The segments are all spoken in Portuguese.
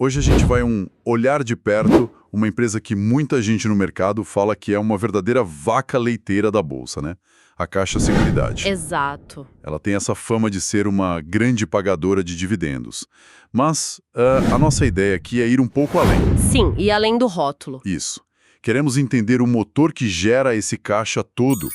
Hoje a gente vai olhar de perto uma empresa que muita gente no mercado fala que é uma verdadeira vaca leiteira da Bolsa, né? A Caixa Seguridade. Exato. Ela tem essa fama de ser uma grande pagadora de dividendos. Mas a nossa ideia aqui é ir um pouco além. Sim, e além do rótulo. Isso. Queremos entender o motor que gera esse caixa todo.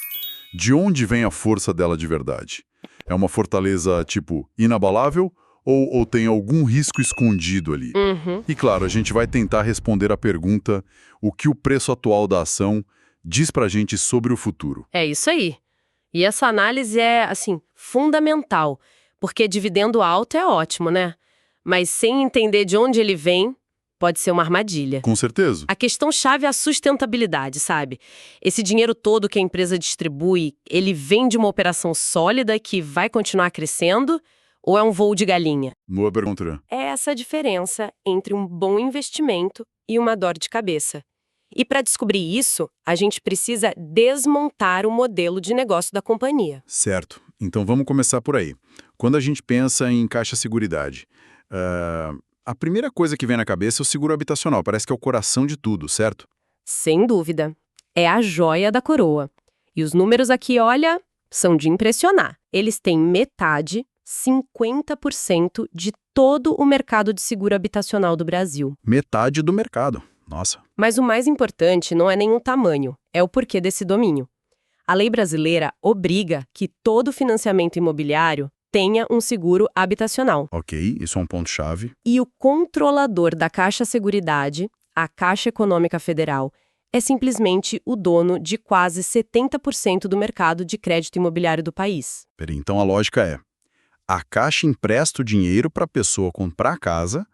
De onde vem a força dela de verdade? É uma fortaleza, tipo, inabalável ou tem algum risco escondido ali? Uhum. E claro, a gente vai tentar responder a pergunta: o que o preço atual da ação diz pra gente sobre o futuro? É isso aí. E essa análise é, assim, fundamental, porque dividendo alto é ótimo, né? Mas sem entender de onde ele vem, pode ser uma armadilha. Com certeza. A questão-chave é a sustentabilidade, sabe? Esse dinheiro todo que a empresa distribui, ele vem de uma operação sólida que vai continuar crescendo ou é um voo de galinha? Boa pergunta. É essa a diferença entre um bom investimento e uma dor de cabeça. E para descobrir isso, a gente precisa desmontar o modelo de negócio da companhia. Certo. Então vamos começar por aí. Quando a gente pensa em Caixa Seguridade, a primeira coisa que vem na cabeça é o seguro habitacional. Parece que é o coração de tudo, certo? Sem dúvida. É a joia da coroa. E os números aqui, olha, são de impressionar. Eles têm metade, 50% de todo o mercado de seguro habitacional do Brasil. Metade do mercado. Nossa. Mas o mais importante não é nem o tamanho, é o porquê desse domínio. A lei brasileira obriga que todo financiamento imobiliário tenha um seguro habitacional. Ok, isso é um ponto-chave. E o controlador da Caixa Seguridade, a Caixa Econômica Federal, é simplesmente o dono de quase 70% do mercado de crédito imobiliário do país. Peraí, então a lógica é: a Caixa empresta o dinheiro para a pessoa comprar a casa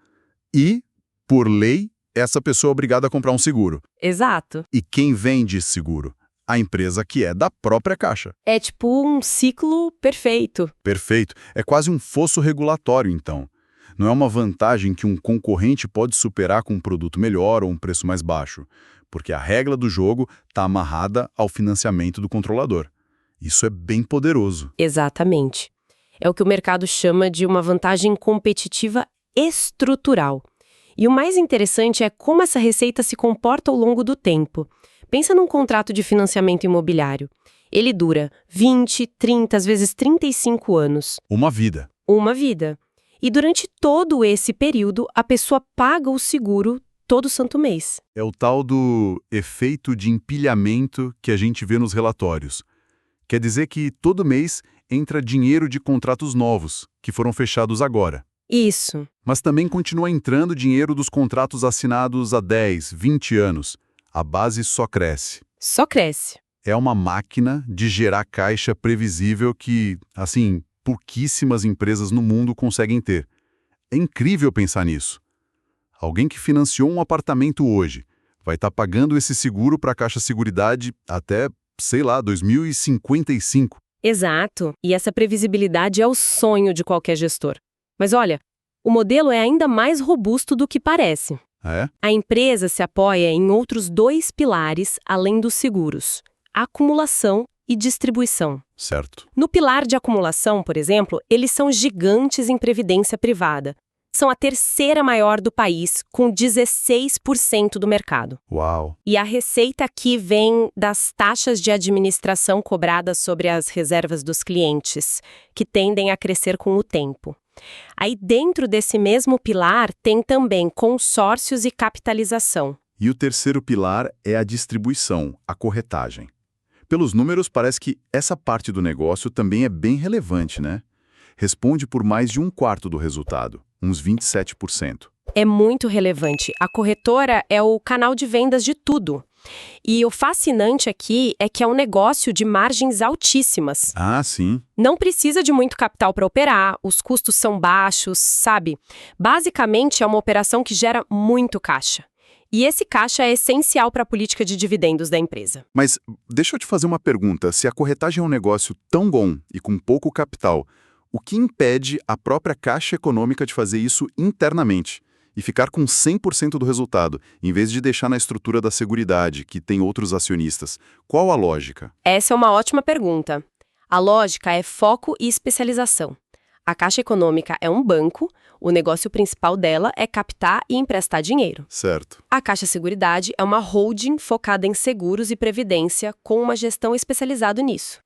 e, por lei, essa pessoa é obrigada a comprar um seguro. Exato. E quem vende esse seguro? A empresa que é da própria Caixa. É tipo um ciclo perfeito. Perfeito. É quase um fosso regulatório, então. Não é uma vantagem que um concorrente pode superar com um produto melhor ou um preço mais baixo, porque a regra do jogo está amarrada ao financiamento do controlador. Isso é bem poderoso. Exatamente. É o que o mercado chama de uma vantagem competitiva estrutural. E o mais interessante é como essa receita se comporta ao longo do tempo. Pensa num contrato de financiamento imobiliário. Ele dura 20, 30, às vezes 35 anos. Uma vida. Uma vida. E durante todo esse período, a pessoa paga o seguro todo santo mês. É o tal do efeito de empilhamento que a gente vê nos relatórios. Quer dizer que todo mês entra dinheiro de contratos novos, que foram fechados agora. Isso. Mas também continua entrando dinheiro dos contratos assinados há 10, 20 anos. A base só cresce. Só cresce. É uma máquina de gerar caixa previsível que, assim, pouquíssimas empresas no mundo conseguem ter. É incrível pensar nisso. Alguém que financiou um apartamento hoje vai estar pagando esse seguro para a Caixa Seguridade até, sei lá, 2055. Exato. E essa previsibilidade é o sonho de qualquer gestor. Mas olha, o modelo é ainda mais robusto do que parece. É? A empresa se apoia em outros dois pilares além dos seguros: acumulação e distribuição. Certo. No pilar de acumulação, por exemplo, eles são gigantes em previdência privada. São a terceira maior do país, com 16% do mercado. Uau. E a receita aqui vem das taxas de administração cobradas sobre as reservas dos clientes, que tendem a crescer com o tempo. Aí dentro desse mesmo pilar tem também consórcios e capitalização. E o terceiro pilar é a distribuição, a corretagem. Pelos números, parece que essa parte do negócio também é bem relevante, né? Responde por mais de um quarto do resultado, uns 27%. É muito relevante. A corretora é o canal de vendas de tudo. E o fascinante aqui é que é um negócio de margens altíssimas. Ah, sim. Não precisa de muito capital para operar, os custos são baixos, sabe? Basicamente é uma operação que gera muito caixa. E esse caixa é essencial para a política de dividendos da empresa. Mas deixa eu te fazer uma pergunta. Se a corretagem é um negócio tão bom e com pouco capital, o que impede a própria Caixa Econômica de fazer isso internamente e ficar com 100% do resultado, em vez de deixar na estrutura da Seguridade, que tem outros acionistas? Qual a lógica? Essa é uma ótima pergunta. A lógica é foco e especialização. A Caixa Econômica é um banco, o negócio principal dela é captar e emprestar dinheiro. Certo. A Caixa Seguridade é uma holding focada em seguros e previdência com uma gestão especializada nisso.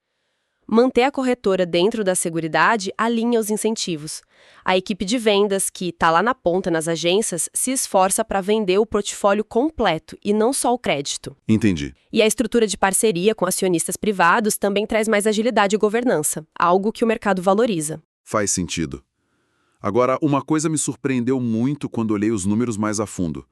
Manter a corretora dentro da Seguridade alinha os incentivos. A equipe de vendas, que está lá na ponta nas agências, se esforça para vender o portfólio completo e não só o crédito. Entendi. E a estrutura de parceria com acionistas privados também traz mais agilidade e governança, algo que o mercado valoriza. Faz sentido. Agora, uma coisa me surpreendeu muito quando olhei os números mais a fundo.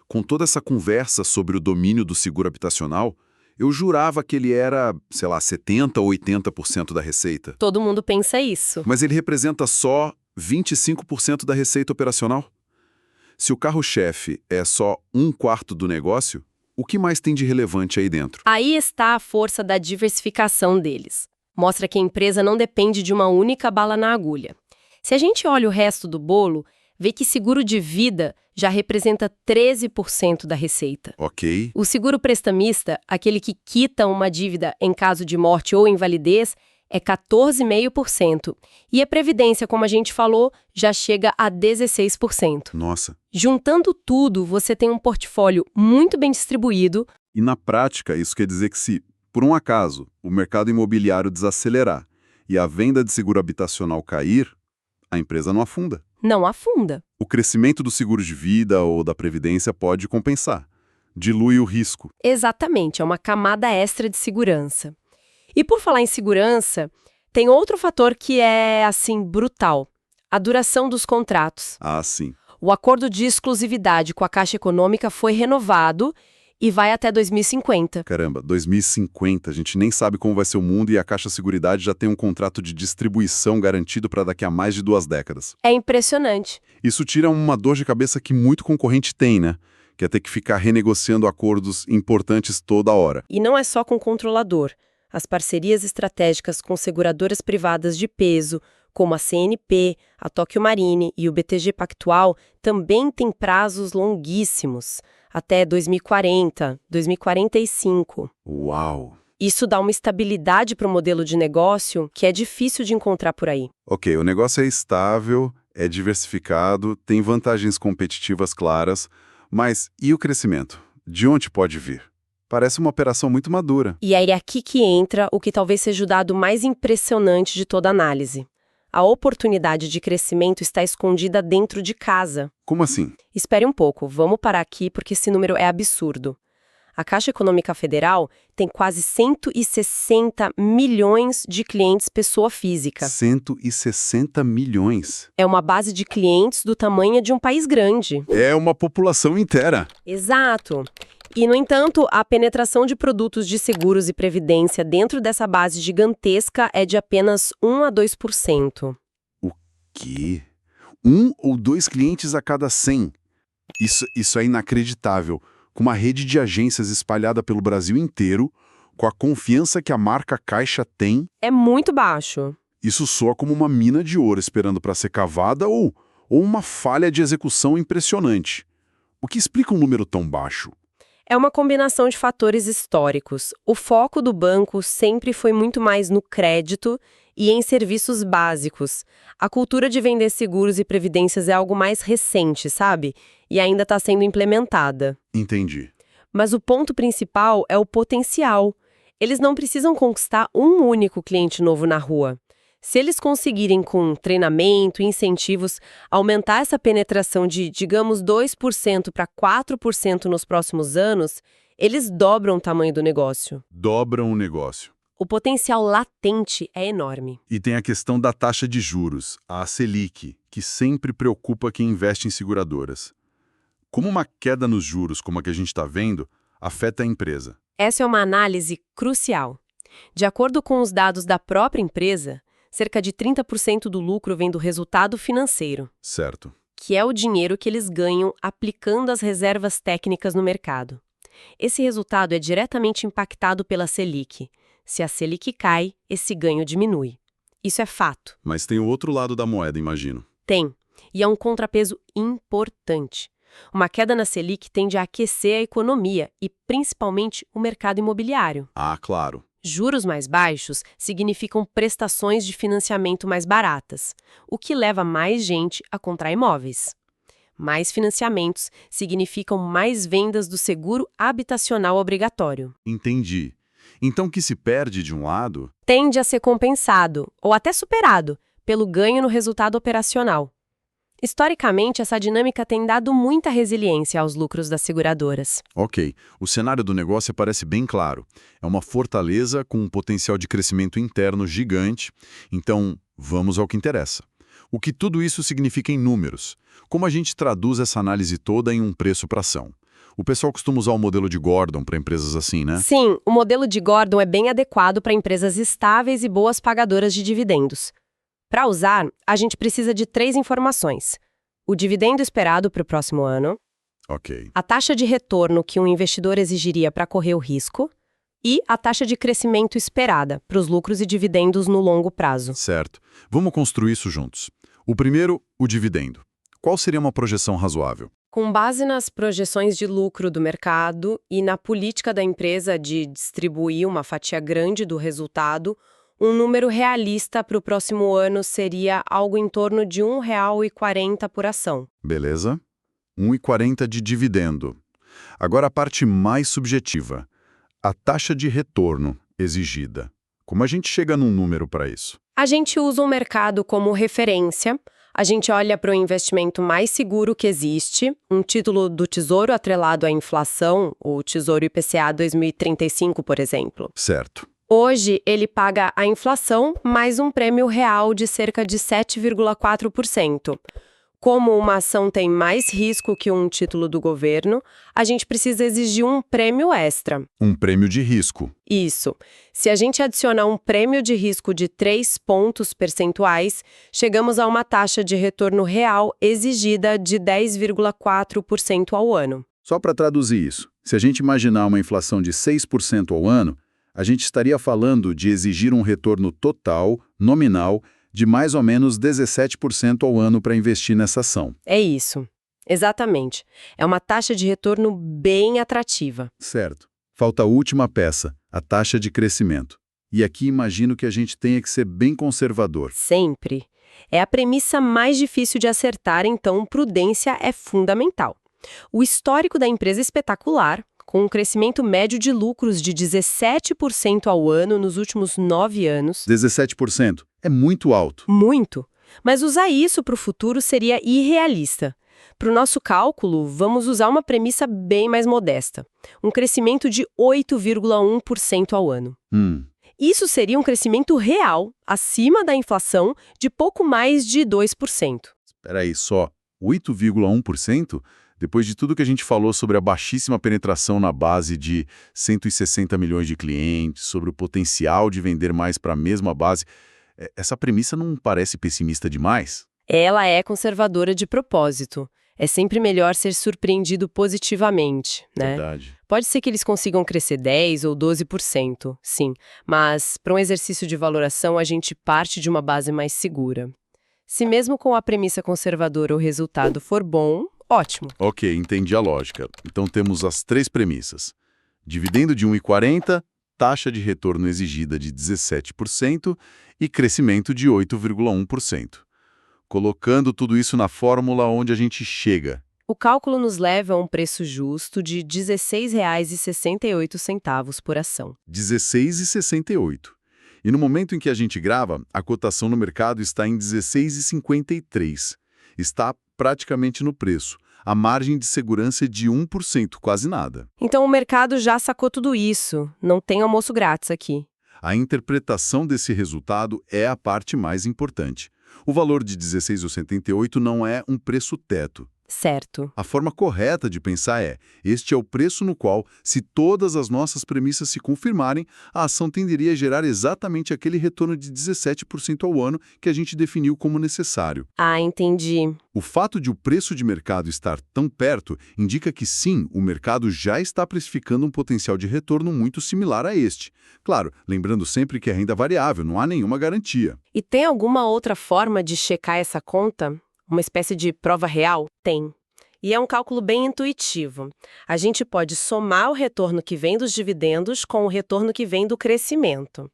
Com toda essa conversa sobre o domínio do seguro habitacional, eu jurava que ele era, 70% ou 80% da receita. Todo mundo pensa isso. Mas ele representa só 25% da receita operacional? Se o carro-chefe é só 1/4 do negócio, o que mais tem de relevante aí dentro? Aí está a força da diversificação deles. Mostra que a empresa não depende de uma única bala na agulha. Se a gente olha o resto do bolo, vê que seguro de vida já representa 13% da receita. Ok. O seguro prestamista, aquele que quita uma dívida em caso de morte ou invalidez, é 14,5%. E a previdência, como a gente falou, já chega a 16%. Nossa. Juntando tudo, você tem um portfólio muito bem distribuído. E na prática, isso quer dizer que se, por um acaso, o mercado imobiliário desacelerar e a venda de seguro habitacional cair, a empresa não afunda. Não afunda. O crescimento do seguro de vida ou da previdência pode compensar. Dilui o risco. Exatamente, é uma camada extra de segurança. E por falar em segurança, tem outro fator que é, assim, brutal. A duração dos contratos. Ah, sim. O acordo de exclusividade com a Caixa Econômica foi renovado e vai até 2050. Caramba, 2050, a gente nem sabe como vai ser o mundo e a Caixa Seguridade já tem um contrato de distribuição garantido para daqui a mais de 2 décadas. É impressionante. Isso tira uma dor de cabeça que muito concorrente tem, né? Que é ter que ficar renegociando acordos importantes toda hora. E não é só com o controlador. As parcerias estratégicas com seguradoras privadas de peso, como a CNP, a Tokio Marine e o BTG Pactual, também têm prazos longuíssimos, até 2040, 2045. Uau! Isso dá uma estabilidade para o modelo de negócio que é difícil de encontrar por aí. Ok, o negócio é estável, é diversificado, tem vantagens competitivas claras, mas e o crescimento? De onde pode vir? Parece uma operação muito madura. E é aqui que entra o que talvez seja o dado mais impressionante de toda a análise. A oportunidade de crescimento está escondida dentro de casa. Como assim? Espere um pouco, vamos parar aqui porque esse número é absurdo. A Caixa Econômica Federal tem quase 160 milhões de clientes pessoa física. 160 milhões. É uma base de clientes do tamanho de um país grande. É uma população inteira. Exato. E, no entanto, a penetração de produtos de seguros e previdência dentro dessa base gigantesca é de apenas 1 a 2%. Que? 1 ou 2 clientes a cada 100? Isso é inacreditável. Com uma rede de agências espalhada pelo Brasil inteiro, com a confiança que a marca Caixa tem, É muito baixo. isso soa como uma mina de ouro esperando para ser cavada ou uma falha de execução impressionante. O que explica um número tão baixo? É uma combinação de fatores históricos. O foco do banco sempre foi muito mais no crédito e em serviços básicos. A cultura de vender seguros e previdências é algo mais recente, sabe? E ainda está sendo implementada. Entendi. Mas o ponto principal é o potencial. Eles não precisam conquistar um único cliente novo na rua. Se eles conseguirem, com treinamento e incentivos, aumentar essa penetração de, digamos, 2% para 4% nos próximos anos, eles dobram o tamanho do negócio. Dobram o negócio. O potencial latente é enorme. E tem a questão da taxa de juros, a Selic, que sempre preocupa quem investe em seguradoras. Como uma queda nos juros, como a que a gente está vendo, afeta a empresa? Essa é uma análise crucial. De acordo com os dados da própria empresa, cerca de 30% do lucro vem do resultado financeiro, Certo. que é o dinheiro que eles ganham aplicando as reservas técnicas no mercado. Esse resultado é diretamente impactado pela Selic. Se a Selic cai, esse ganho diminui. Isso é fato. Mas tem o outro lado da moeda, imagino. Tem. E é um contrapeso importante. Uma queda na Selic tende a aquecer a economia e, principalmente, o mercado imobiliário. Ah, claro. Juros mais baixos significam prestações de financiamento mais baratas, o que leva mais gente a comprar imóveis. Mais financiamentos significam mais vendas do seguro habitacional obrigatório. Entendi. Então, o que se perde de um lado... Tende a ser compensado, ou até superado, pelo ganho no resultado operacional. Historicamente, essa dinâmica tem dado muita resiliência aos lucros das seguradoras. Ok, o cenário do negócio parece bem claro. É uma fortaleza com um potencial de crescimento interno gigante. Então, vamos ao que interessa. O que tudo isso significa em números? Como a gente traduz essa análise toda em um preço para ação? O pessoal costuma usar o modelo de Gordon para empresas assim, né? Sim, o modelo de Gordon é bem adequado para empresas estáveis e boas pagadoras de dividendos. Para usar, a gente precisa de 3 informações: o dividendo esperado para o próximo ano, Ok. a taxa de retorno que um investidor exigiria para correr o risco e a taxa de crescimento esperada para os lucros e dividendos no longo prazo. Certo. Vamos construir isso juntos. O primeiro, o dividendo. Qual seria uma projeção razoável? Com base nas projeções de lucro do mercado e na política da empresa de distribuir uma fatia grande do resultado, um número realista para o próximo ano seria algo em torno de R$ 1,40 por ação. Beleza. 1,40 de dividendo. Agora a parte mais subjetiva. A taxa de retorno exigida. Como a gente chega num número para isso? A gente usa o mercado como referência, a gente olha para o investimento mais seguro que existe, um título do Tesouro atrelado à inflação, o Tesouro IPCA 2035, por exemplo. Certo. Hoje, ele paga a inflação mais um prêmio real de cerca de 7,4%. Como uma ação tem mais risco que um título do governo, a gente precisa exigir um prêmio extra. Um prêmio de risco. Isso. Se a gente adicionar um prêmio de risco de 3 pontos percentuais, chegamos a uma taxa de retorno real exigida de 10,4% ao ano. Só para traduzir isso, se a gente imaginar uma inflação de 6% ao ano, a gente estaria falando de exigir um retorno total, nominal, de mais ou menos 17% ao ano para investir nessa ação. É isso. Exatamente. É uma taxa de retorno bem atrativa. Certo. Falta a última peça, a taxa de crescimento. E aqui imagino que a gente tenha que ser bem conservador. Sempre. É a premissa mais difícil de acertar, então prudência é fundamental. O histórico da empresa é espetacular, com um crescimento médio de lucros de 17% ao ano nos últimos 9 anos. 17%. É muito alto. Muito. Mas usar isso para o futuro seria irrealista. Para o nosso cálculo, vamos usar uma premissa bem mais modesta. Um crescimento de 8,1% ao ano. Isso seria um crescimento real, acima da inflação, de pouco mais de 2%. Espera aí, só 8,1%? Depois de tudo que a gente falou sobre a baixíssima penetração na base de 160 milhões de clientes, sobre o potencial de vender mais para a mesma base, essa premissa não parece pessimista demais? Ela é conservadora de propósito. É sempre melhor ser surpreendido positivamente, né? Verdade. Pode ser que eles consigam crescer 10% ou 12%, sim, mas para um exercício de valoração a gente parte de uma base mais segura. Se mesmo com a premissa conservadora o resultado for bom, ótimo. Ok, entendi a lógica. Então temos as 3 premissas. Dividendo de 1,40, taxa de retorno exigida de 17% e crescimento de 8,1%. Colocando tudo isso na fórmula onde a gente chega. O cálculo nos leva a um preço justo de R$ 16,68 por ação. 16,68. E no momento em que a gente grava, a cotação no mercado está em 16,53. Está praticamente no preço. A margem de segurança é de 1%, quase nada. Então o mercado já sacou tudo isso. Não tem almoço grátis aqui. A interpretação desse resultado é a parte mais importante. O valor de 16,78 não é um preço teto. Certo. A forma correta de pensar é: este é o preço no qual, se todas as nossas premissas se confirmarem, a ação tenderia a gerar exatamente aquele retorno de 17% ao ano que a gente definiu como necessário. Ah, entendi. O fato de o preço de mercado estar tão perto indica que sim, o mercado já está precificando um potencial de retorno muito similar a este. Claro, lembrando sempre que é renda variável, não há nenhuma garantia. E tem alguma outra forma de checar essa conta? Uma espécie de prova real? Tem. E é um cálculo bem intuitivo. A gente pode somar o retorno que vem dos dividendos com o retorno que vem do crescimento.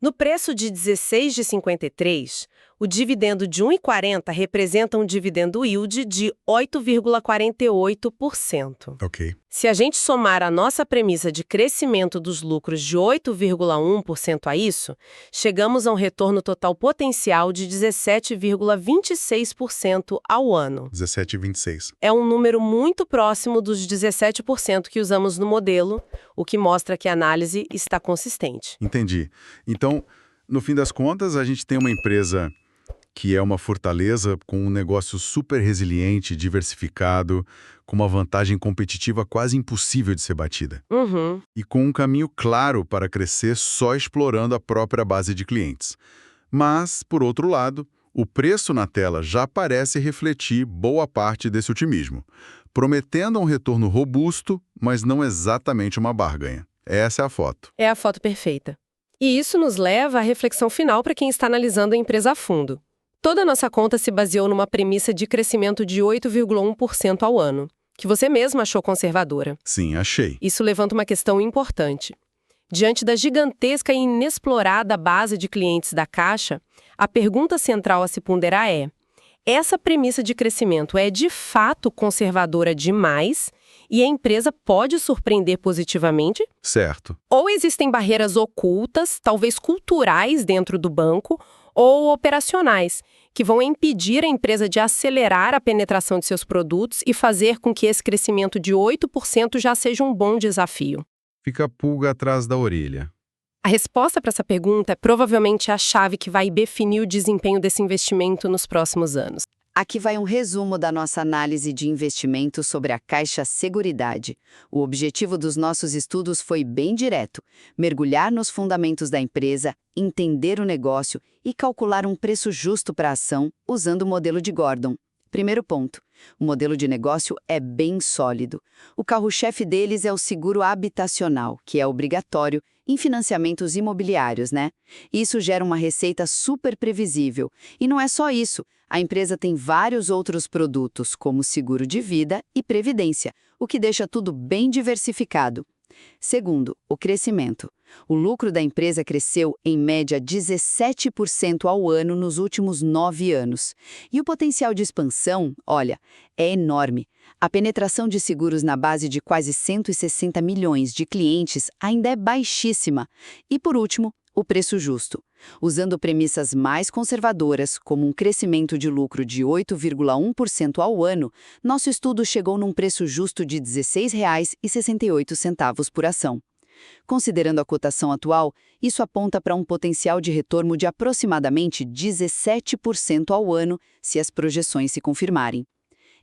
No preço de 16,53, o dividendo de 1,40 representa um dividendo yield de 8,48%. Ok. Se a gente somar a nossa premissa de crescimento dos lucros de 8,1% a isso, chegamos a um retorno total potencial de 17,26% ao ano. 17,26. É um número muito próximo dos 17% que usamos no modelo, o que mostra que a análise está consistente. Entendi. Então, no fim das contas, a gente tem uma empresa que é uma fortaleza com um negócio super resiliente, diversificado, com uma vantagem competitiva quase impossível de ser batida. Uhum. E com um caminho claro para crescer só explorando a própria base de clientes. Mas, por outro lado, o preço na tela já parece refletir boa parte desse otimismo, prometendo um retorno robusto, mas não exatamente uma barganha. Essa é a foto. É a foto perfeita. E isso nos leva à reflexão final para quem está analisando a empresa a fundo. Toda a nossa conta se baseou numa premissa de crescimento de 8,1% ao ano, que você mesmo achou conservadora. Sim, achei. Isso levanta uma questão importante. Diante da gigantesca e inexplorada base de clientes da Caixa, a pergunta central a se ponderar é: essa premissa de crescimento é de fato conservadora demais e a empresa pode surpreender positivamente? Certo. Ou existem barreiras ocultas, talvez culturais dentro do banco, ou operacionais, que vão impedir a empresa de acelerar a penetração de seus produtos e fazer com que esse crescimento de 8% já seja um bom desafio? Fica a pulga atrás da orelha. A resposta para essa pergunta é provavelmente a chave que vai definir o desempenho desse investimento nos próximos anos. Aqui vai um resumo da nossa análise de investimento sobre a Caixa Seguridade. O objetivo dos nossos estudos foi bem direto: mergulhar nos fundamentos da empresa, entender o negócio e calcular um preço justo para a ação usando o modelo de Gordon. Primeiro ponto: o modelo de negócio é bem sólido. O carro-chefe deles é o seguro habitacional, que é obrigatório em financiamentos imobiliários, né? Isso gera uma receita super previsível. E não é só isso. A empresa tem vários outros produtos, como seguro de vida e previdência, o que deixa tudo bem diversificado. Segundo, o crescimento. O lucro da empresa cresceu, em média, 17% ao ano nos últimos 9 anos. E o potencial de expansão, olha, é enorme. A penetração de seguros na base de quase 160 milhões de clientes ainda é baixíssima. E, por último, o preço justo. Usando premissas mais conservadoras, como um crescimento de lucro de 8,1% ao ano, nosso estudo chegou num preço justo de R$ 16,68 por ação. Considerando a cotação atual, isso aponta para um potencial de retorno de aproximadamente 17% ao ano, se as projeções se confirmarem.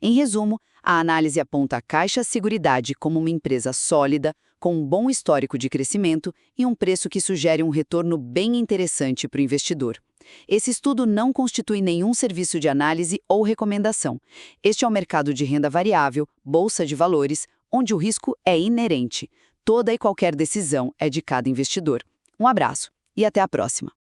Em resumo, a análise aponta a Caixa Seguridade como uma empresa sólida, com um bom histórico de crescimento e um preço que sugere um retorno bem interessante para o investidor. Esse estudo não constitui nenhum serviço de análise ou recomendação. Este é um mercado de renda variável, bolsa de valores, onde o risco é inerente. Toda e qualquer decisão é de cada investidor. Um abraço e até a próxima.